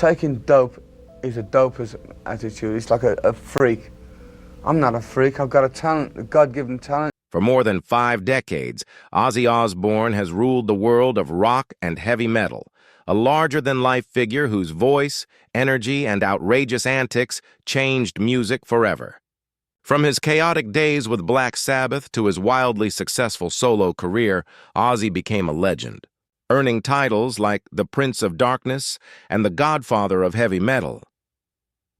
taking dope is a dopest attitude. It's like a freak. I'm not a freak. I've got a talent, a God-given talent. For more than 5 decades, Ozzy Osbourne has ruled the world of rock and heavy metal, a larger-than-life figure whose voice, energy, and outrageous antics changed music forever. From his chaotic days with Black Sabbath to his wildly successful solo career, Ozzy became a legend, earning titles like the Prince of Darkness and the Godfather of heavy metal.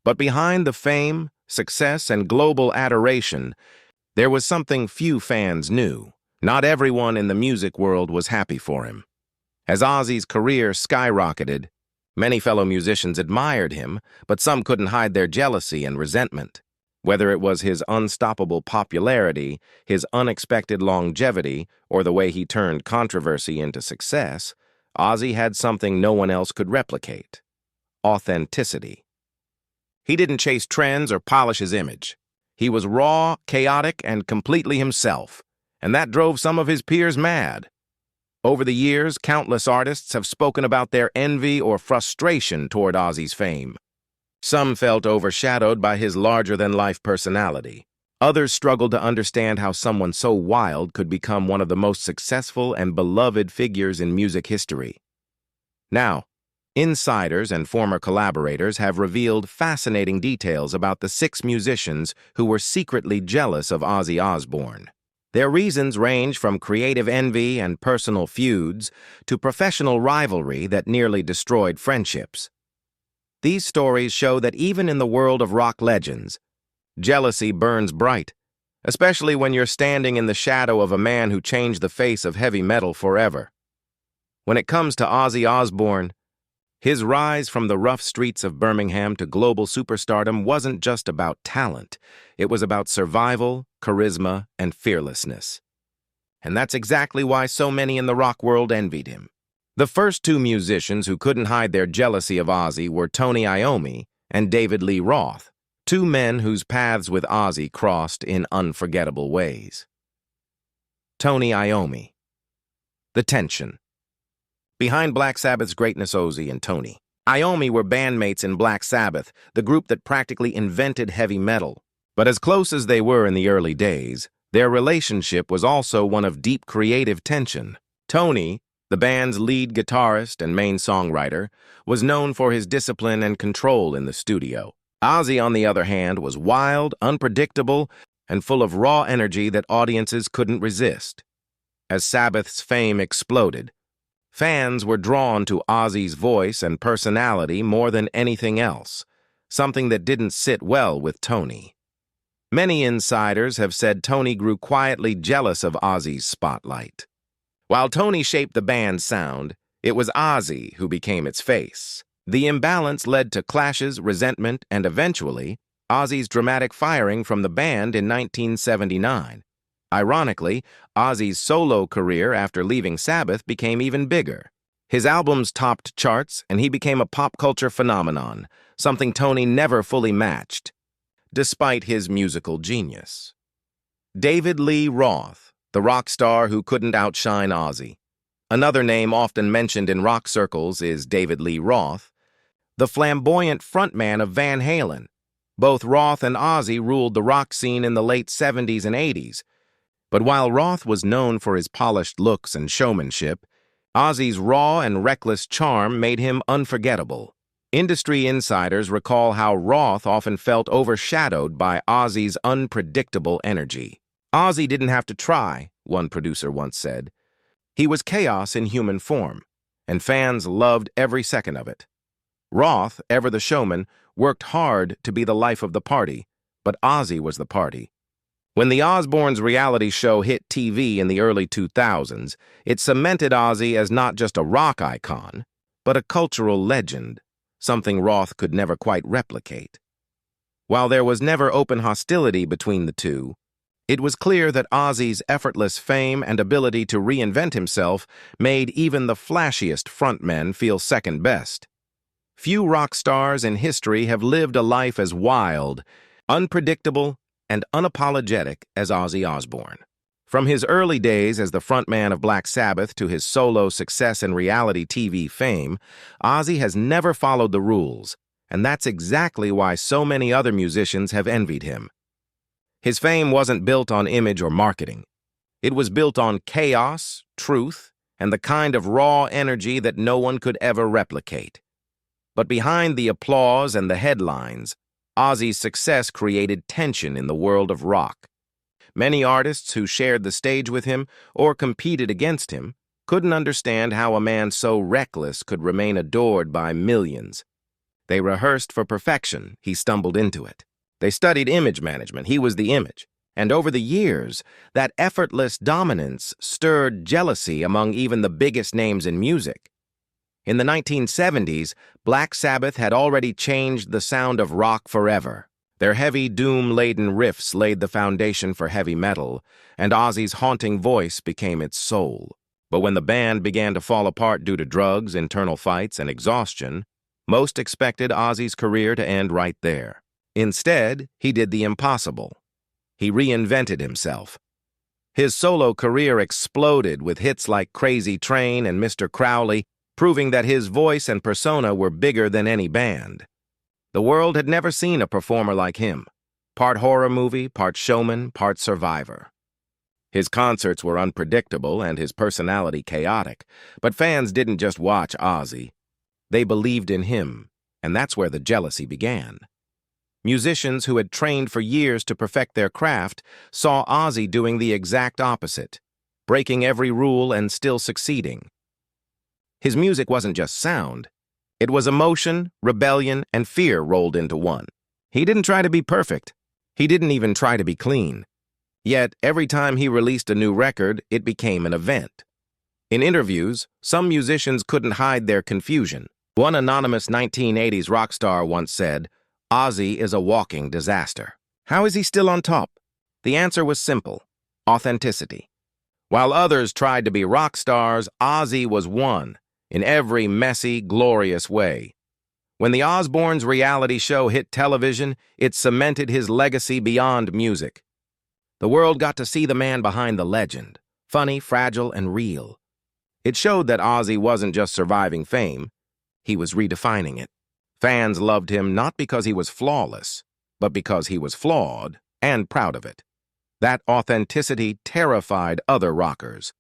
But behind the fame, success, and global adoration, there was something few fans knew. Not everyone in the music world was happy for him. As Ozzy's career skyrocketed, many fellow musicians admired him, but some couldn't hide their jealousy and resentment. Whether it was his unstoppable popularity, his unexpected longevity, or the way he turned controversy into success, Ozzy had something no one else could replicate: authenticity. He didn't chase trends or polish his image. He was raw, chaotic, and completely himself, and that drove some of his peers mad. Over the years, countless artists have spoken about their envy or frustration toward Ozzy's fame. Some felt overshadowed by his larger-than-life personality. Others struggled to understand how someone so wild could become one of the most successful and beloved figures in music history. Now, insiders and former collaborators have revealed fascinating details about the 6 musicians who were secretly jealous of Ozzy Osbourne. Their reasons range from creative envy and personal feuds to professional rivalry that nearly destroyed friendships. These stories show that even in the world of rock legends, jealousy burns bright, especially when you're standing in the shadow of a man who changed the face of heavy metal forever. When it comes to Ozzy Osbourne, his rise from the rough streets of Birmingham to global superstardom wasn't just about talent. It was about survival, charisma, and fearlessness. And that's exactly why so many in the rock world envied him. The first 2 musicians who couldn't hide their jealousy of Ozzy were Tony Iommi and David Lee Roth, 2 men whose paths with Ozzy crossed in unforgettable ways. Tony Iommi. The tension. Behind Black Sabbath's greatness, Ozzy and Tony Iommi were bandmates in Black Sabbath, the group that practically invented heavy metal. But as close as they were in the early days, their relationship was also one of deep creative tension. Tony, the band's lead guitarist and main songwriter, was known for his discipline and control in the studio. Ozzy, on the other hand, was wild, unpredictable, and full of raw energy that audiences couldn't resist. As Sabbath's fame exploded, fans were drawn to Ozzy's voice and personality more than anything else, something that didn't sit well with Tony. Many insiders have said Tony grew quietly jealous of Ozzy's spotlight. While Tony shaped the band's sound, it was Ozzy who became its face. The imbalance led to clashes, resentment, and eventually, Ozzy's dramatic firing from the band in 1979. Ironically, Ozzy's solo career after leaving Sabbath became even bigger. His albums topped charts, and he became a pop culture phenomenon, something Tony never fully matched, despite his musical genius. David Lee Roth, the rock star who couldn't outshine Ozzy. Another name often mentioned in rock circles is David Lee Roth, the flamboyant frontman of Van Halen. Both Roth and Ozzy ruled the rock scene in the late 70s and 80s. But while Roth was known for his polished looks and showmanship, Ozzy's raw and reckless charm made him unforgettable. Industry insiders recall how Roth often felt overshadowed by Ozzy's unpredictable energy. Ozzy didn't have to try, one producer once said. He was chaos in human form, and fans loved every second of it. Roth, ever the showman, worked hard to be the life of the party, but Ozzy was the party. When the Osbournes' reality show hit TV in the early 2000s, it cemented Ozzy as not just a rock icon, but a cultural legend, something Roth could never quite replicate. While there was never open hostility between the two, it was clear that Ozzy's effortless fame and ability to reinvent himself made even the flashiest frontmen feel second best. Few rock stars in history have lived a life as wild, unpredictable, and unapologetic as Ozzy Osbourne. From his early days as the frontman of Black Sabbath to his solo success and reality TV fame, Ozzy has never followed the rules, and that's exactly why so many other musicians have envied him. His fame wasn't built on image or marketing. It was built on chaos, truth, and the kind of raw energy that no one could ever replicate. But behind the applause and the headlines, Ozzy's success created tension in the world of rock. Many artists who shared the stage with him or competed against him couldn't understand how a man so reckless could remain adored by millions. They rehearsed for perfection, he stumbled into it. They studied image management, he was the image. And over the years, that effortless dominance stirred jealousy among even the biggest names in music. In the 1970s, Black Sabbath had already changed the sound of rock forever. Their heavy, doom-laden riffs laid the foundation for heavy metal, and Ozzy's haunting voice became its soul. But when the band began to fall apart due to drugs, internal fights, and exhaustion, most expected Ozzy's career to end right there. Instead, he did the impossible. He reinvented himself. His solo career exploded with hits like Crazy Train and Mr. Crowley, proving that his voice and persona were bigger than any band. The world had never seen a performer like him, part horror movie, part showman, part survivor. His concerts were unpredictable and his personality chaotic, but fans didn't just watch Ozzy. They believed in him, and that's where the jealousy began. Musicians who had trained for years to perfect their craft saw Ozzy doing the exact opposite, breaking every rule and still succeeding. His music wasn't just sound. It was emotion, rebellion, and fear rolled into one. He didn't try to be perfect. He didn't even try to be clean. Yet, every time he released a new record, it became an event. In interviews, some musicians couldn't hide their confusion. One anonymous 1980s rock star once said, "Ozzy is a walking disaster. How is he still on top?" The answer was simple: authenticity. While others tried to be rock stars, Ozzy was one, in every messy, glorious way. When the Osbournes' reality show hit television, it cemented his legacy beyond music. The world got to see the man behind the legend, funny, fragile, and real. It showed that Ozzy wasn't just surviving fame, he was redefining it. Fans loved him not because he was flawless, but because he was flawed and proud of it. That authenticity terrified other rockers.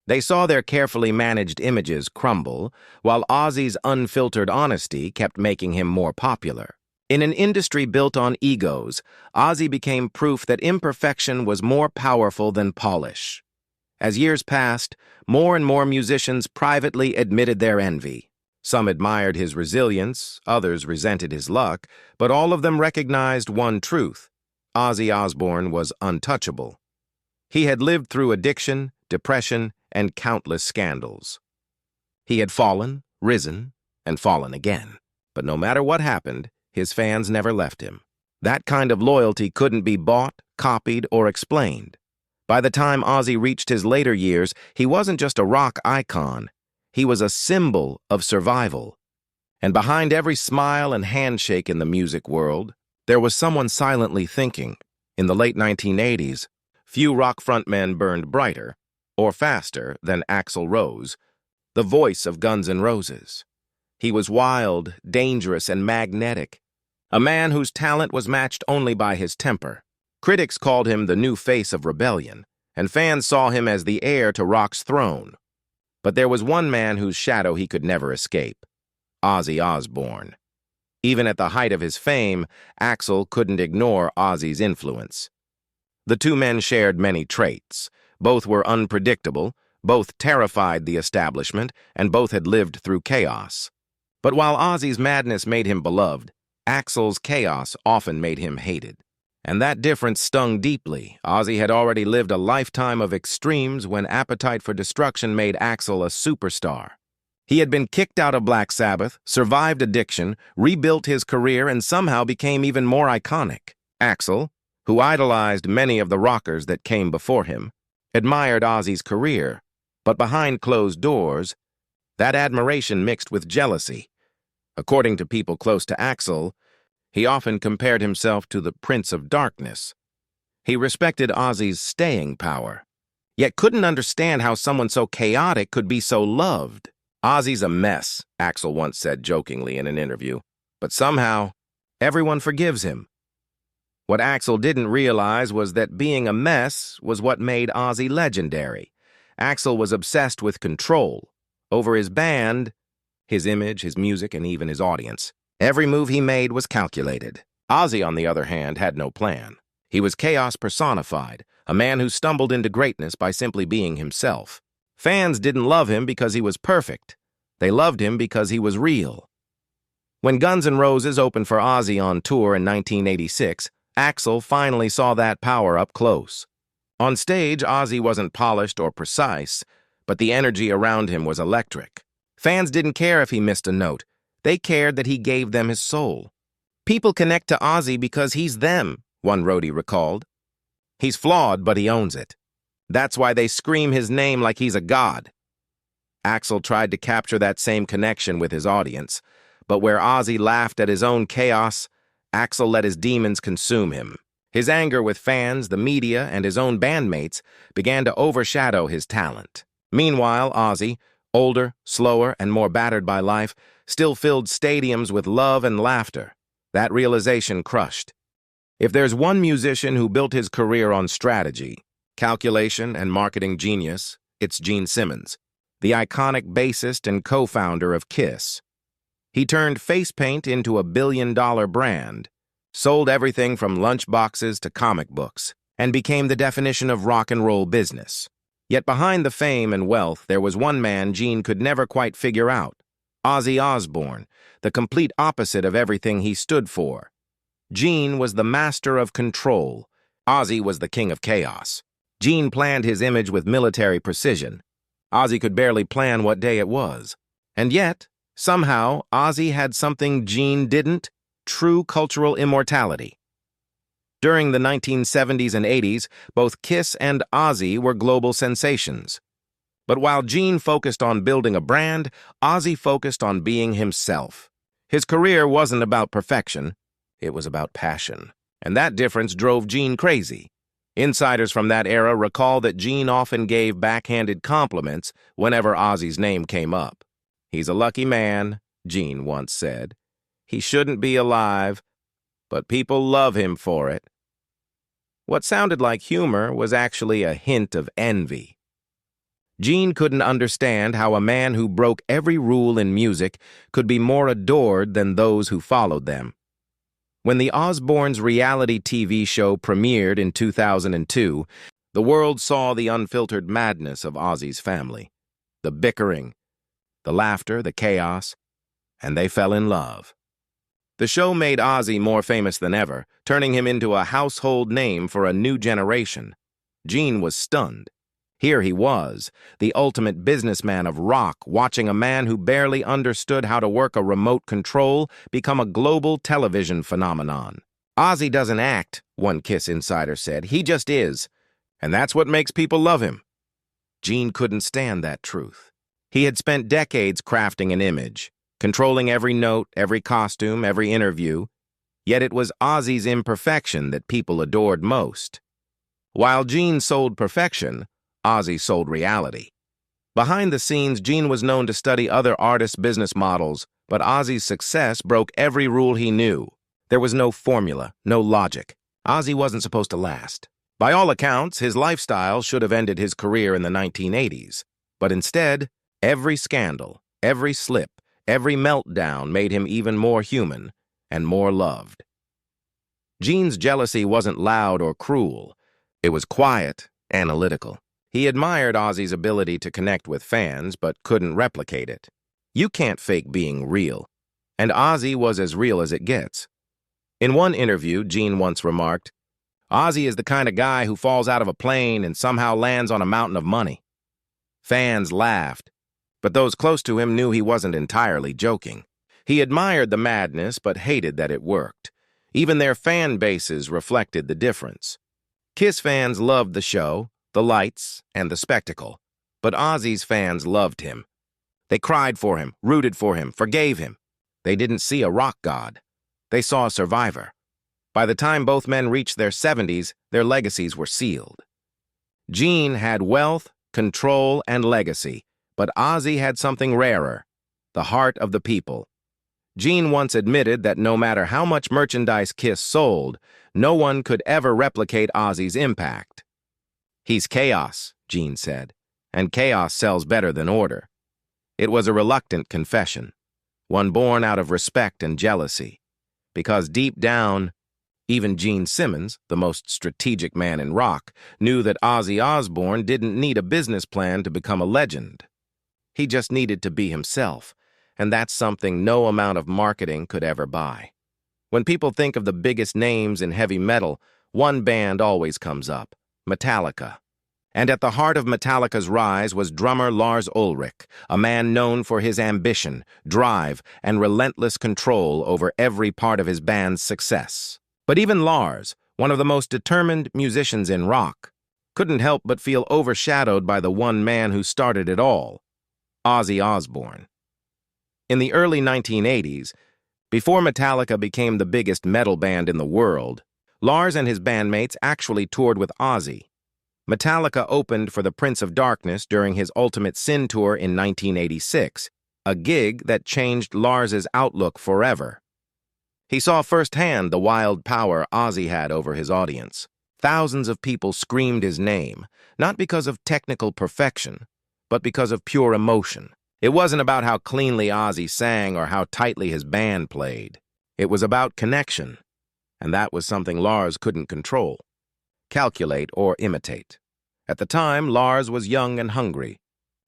They saw their carefully managed images crumble, while Ozzy's unfiltered honesty kept making him more popular. In an industry built on egos, Ozzy became proof that imperfection was more powerful than polish. As years passed, more and more musicians privately admitted their envy. Some admired his resilience, others resented his luck, but all of them recognized one truth: Ozzy Osbourne was untouchable. He had lived through addiction, depression, and countless scandals. He had fallen, risen, and fallen again. But no matter what happened, his fans never left him. That kind of loyalty couldn't be bought, copied, or explained. By the time Ozzy reached his later years, he wasn't just a rock icon. He was a symbol of survival. And behind every smile and handshake in the music world, there was someone silently thinking. In the late 1980s, few rock frontmen burned brighter or faster than Axl Rose, the voice of Guns N' Roses. He was wild, dangerous, and magnetic, a man whose talent was matched only by his temper. Critics called him the new face of rebellion, and fans saw him as the heir to rock's throne. But there was one man whose shadow he could never escape: Ozzy Osbourne. Even at the height of his fame, Axl couldn't ignore Ozzy's influence. The two men shared many traits. Both were unpredictable, both terrified the establishment, and both had lived through chaos. But while Ozzy's madness made him beloved, Axl's chaos often made him hated. And that difference stung deeply. Ozzy had already lived a lifetime of extremes when appetite for destruction made Axl a superstar. He had been kicked out of Black Sabbath, survived addiction, rebuilt his career, and somehow became even more iconic. Axl, who idolized many of the rockers that came before him, admired Ozzy's career, but behind closed doors, that admiration mixed with jealousy. According to people close to Axl, he often compared himself to the Prince of Darkness. He respected Ozzy's staying power, yet couldn't understand how someone so chaotic could be so loved. "Ozzy's a mess," Axl once said jokingly in an interview, "but somehow, everyone forgives him." What Axl didn't realize was that being a mess was what made Ozzy legendary. Axl was obsessed with control over his band, his image, his music, and even his audience. Every move he made was calculated. Ozzy, on the other hand, had no plan. He was chaos personified, a man who stumbled into greatness by simply being himself. Fans didn't love him because he was perfect. They loved him because he was real. When Guns N' Roses opened for Ozzy on tour in 1986, Axl finally saw that power up close. On stage, Ozzy wasn't polished or precise, but the energy around him was electric. Fans didn't care if he missed a note. They cared that he gave them his soul. "People connect to Ozzy because he's them," one roadie recalled. "He's flawed, but he owns it. That's why they scream his name like he's a god." Axl tried to capture that same connection with his audience, but where Ozzy laughed at his own chaos, Axl let his demons consume him. His anger with fans, the media, and his own bandmates began to overshadow his talent. Meanwhile, Ozzy, older, slower, and more battered by life, still filled stadiums with love and laughter. That realization crushed. If there's one musician who built his career on strategy, calculation, and marketing genius, it's Gene Simmons, the iconic bassist and co-founder of Kiss. He turned face paint into a billion-dollar brand, sold everything from lunchboxes to comic books, and became the definition of rock and roll business. Yet behind the fame and wealth, there was one man Gene could never quite figure out: Ozzy Osbourne, the complete opposite of everything he stood for. Gene was the master of control. Ozzy was the king of chaos. Gene planned his image with military precision. Ozzy could barely plan what day it was. And yet, somehow, Ozzy had something Gene didn't: true cultural immortality. During the 1970s and 80s, both Kiss and Ozzy were global sensations. But while Gene focused on building a brand, Ozzy focused on being himself. His career wasn't about perfection, it was about passion. And that difference drove Gene crazy. Insiders from that era recall that Gene often gave backhanded compliments whenever Ozzy's name came up. "He's a lucky man," Gene once said. "He shouldn't be alive, but people love him for it." What sounded like humor was actually a hint of envy. Gene couldn't understand how a man who broke every rule in music could be more adored than those who followed them. When the Osbournes' reality TV show premiered in 2002, the world saw the unfiltered madness of Ozzy's family. The bickering, the laughter, the chaos, and they fell in love. The show made Ozzy more famous than ever, turning him into a household name for a new generation. Gene was stunned. Here he was, the ultimate businessman of rock, watching a man who barely understood how to work a remote control become a global television phenomenon. "Ozzy doesn't act," one Kiss insider said. "He just is. And that's what makes people love him." Gene couldn't stand that truth. He had spent decades crafting an image, controlling every note, every costume, every interview. Yet it was Ozzy's imperfection that people adored most. While Gene sold perfection, Ozzy sold reality. Behind the scenes, Gene was known to study other artists' business models, but Ozzy's success broke every rule he knew. There was no formula, no logic. Ozzy wasn't supposed to last. By all accounts, his lifestyle should have ended his career in the 1980s. But instead, every scandal, every slip, every meltdown made him even more human and more loved. Gene's jealousy wasn't loud or cruel. It was quiet, analytical. He admired Ozzy's ability to connect with fans, but couldn't replicate it. You can't fake being real. And Ozzy was as real as it gets. In one interview, Gene once remarked, "Ozzy is the kind of guy who falls out of a plane and somehow lands on a mountain of money." Fans laughed, but those close to him knew he wasn't entirely joking. He admired the madness, but hated that it worked. Even their fan bases reflected the difference. Kiss fans loved the show, the lights, and the spectacle. But Ozzy's fans loved him. They cried for him, rooted for him, forgave him. They didn't see a rock god. They saw a survivor. By the time both men reached their 70s, their legacies were sealed. Gene had wealth, control, and legacy, but Ozzy had something rarer, the heart of the people. Gene once admitted that no matter how much merchandise Kiss sold, no one could ever replicate Ozzy's impact. "He's chaos," Gene said, "and chaos sells better than order." It was a reluctant confession, one born out of respect and jealousy, because deep down, even Gene Simmons, the most strategic man in rock, knew that Ozzy Osbourne didn't need a business plan to become a legend. He just needed to be himself, and that's something no amount of marketing could ever buy. When people think of the biggest names in heavy metal, one band always comes up: Metallica. And at the heart of Metallica's rise was drummer Lars Ulrich, a man known for his ambition, drive, and relentless control over every part of his band's success. But even Lars, one of the most determined musicians in rock, couldn't help but feel overshadowed by the one man who started it all, Ozzy Osbourne. In the early 1980s, before Metallica became the biggest metal band in the world, Lars and his bandmates actually toured with Ozzy. Metallica opened for the Prince of Darkness during his Ultimate Sin tour in 1986, a gig that changed Lars's outlook forever. He saw firsthand the wild power Ozzy had over his audience. Thousands of people screamed his name, not because of technical perfection, but because of pure emotion. It wasn't about how cleanly Ozzy sang or how tightly his band played. It was about connection, and that was something Lars couldn't control, calculate, or imitate. At the time, Lars was young and hungry,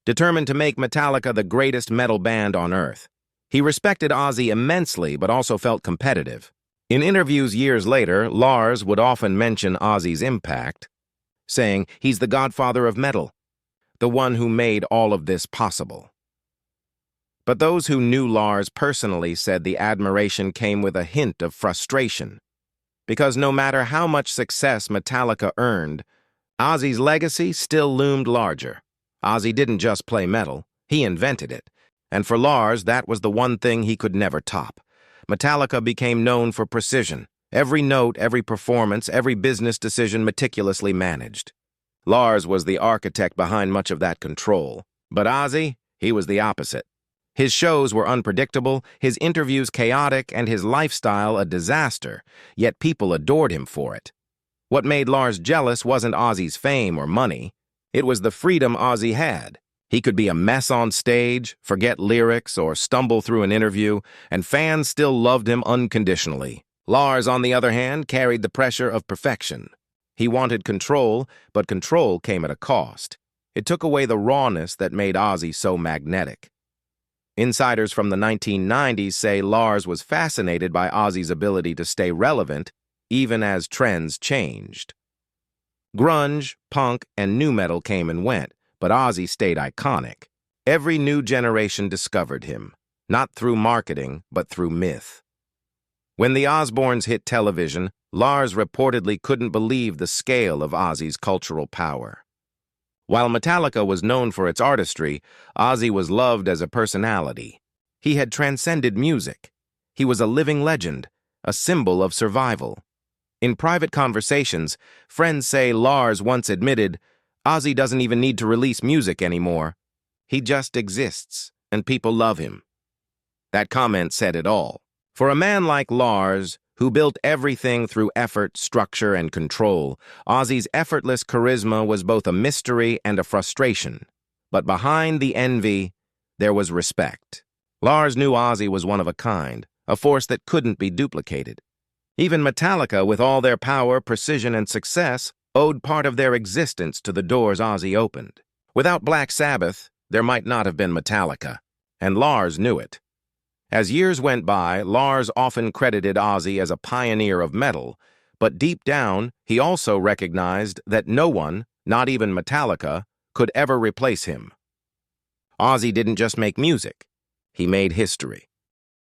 determined to make Metallica the greatest metal band on earth. He respected Ozzy immensely, but also felt competitive. In interviews years later, Lars would often mention Ozzy's impact, saying, "He's the godfather of metal, the one who made all of this possible." But those who knew Lars personally said the admiration came with a hint of frustration, because no matter how much success Metallica earned, Ozzy's legacy still loomed larger. Ozzy didn't just play metal, he invented it. And for Lars, that was the one thing he could never top. Metallica became known for precision. Every note, every performance, every business decision meticulously managed. Lars was the architect behind much of that control. But Ozzy, he was the opposite. His shows were unpredictable, his interviews chaotic, and his lifestyle a disaster, yet people adored him for it. What made Lars jealous wasn't Ozzy's fame or money. It was the freedom Ozzy had. He could be a mess on stage, forget lyrics, or stumble through an interview, and fans still loved him unconditionally. Lars, on the other hand, carried the pressure of perfection. He wanted control, but control came at a cost. It took away the rawness that made Ozzy so magnetic. Insiders from the 1990s say Lars was fascinated by Ozzy's ability to stay relevant, even as trends changed. Grunge, punk, and nu metal came and went, but Ozzy stayed iconic. Every new generation discovered him, not through marketing, but through myth. When the Osbournes hit television, Lars reportedly couldn't believe the scale of Ozzy's cultural power. While Metallica was known for its artistry, Ozzy was loved as a personality. He had transcended music. He was a living legend, a symbol of survival. In private conversations, friends say Lars once admitted, "Ozzy doesn't even need to release music anymore. He just exists, and people love him." That comment said it all. For a man like Lars, who built everything through effort, structure, and control, Ozzy's effortless charisma was both a mystery and a frustration. But behind the envy, there was respect. Lars knew Ozzy was one of a kind, a force that couldn't be duplicated. Even Metallica, with all their power, precision, and success, owed part of their existence to the doors Ozzy opened. Without Black Sabbath, there might not have been Metallica, and Lars knew it. As years went by, Lars often credited Ozzy as a pioneer of metal, but deep down, he also recognized that no one, not even Metallica, could ever replace him. Ozzy didn't just make music, he made history.